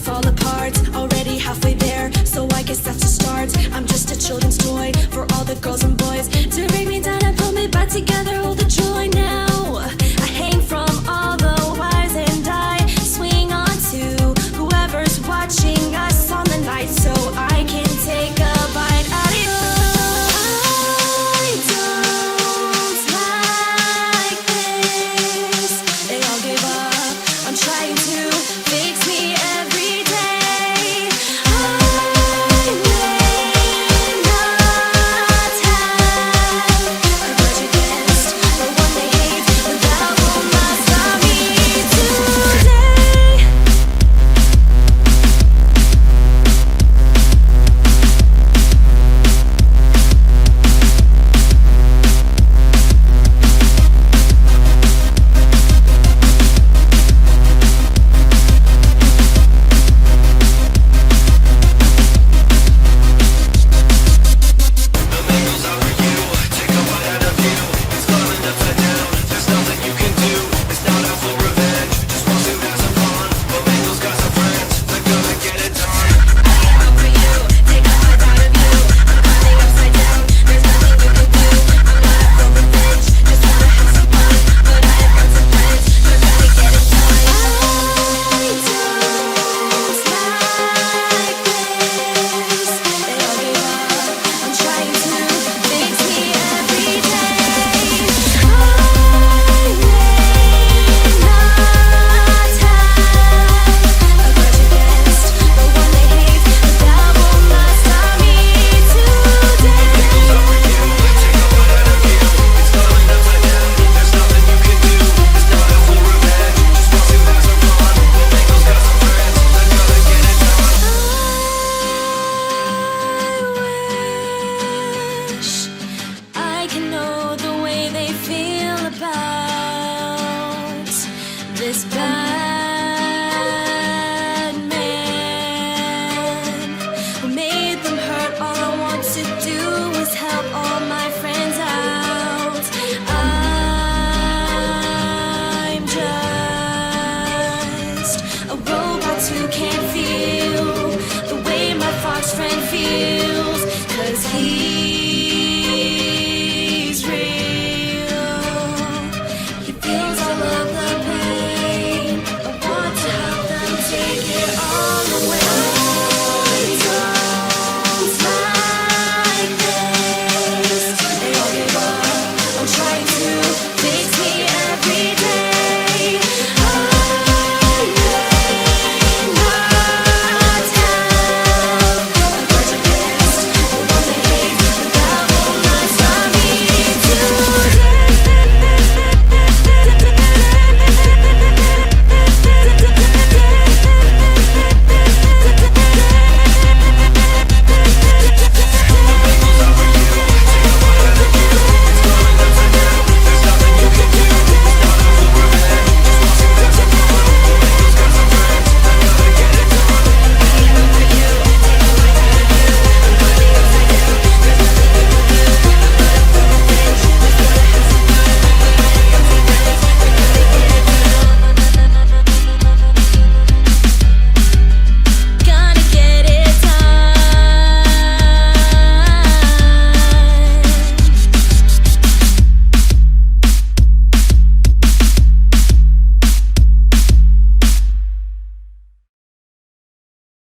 Fall apart, already halfway there, so I guess that's a start. I'm just a children's toy for all the girls and boys to break me down and pull me back together. All the joy now, I hang from all the wires and I swing on to whoever's watching us on the night, so I can take a bite out of you. I don't like this. They all give up on trying to fix me every day. I may not have a grudge against the one they hate, but that will not stop me today. I can know the way they feel about this bad man who made them hurt. All I want to do is help all my friends out. I'm just a robot who can't feel the way my fox friend feels, 'cause he's real. He feels all of the pain. I want to help them take it all away.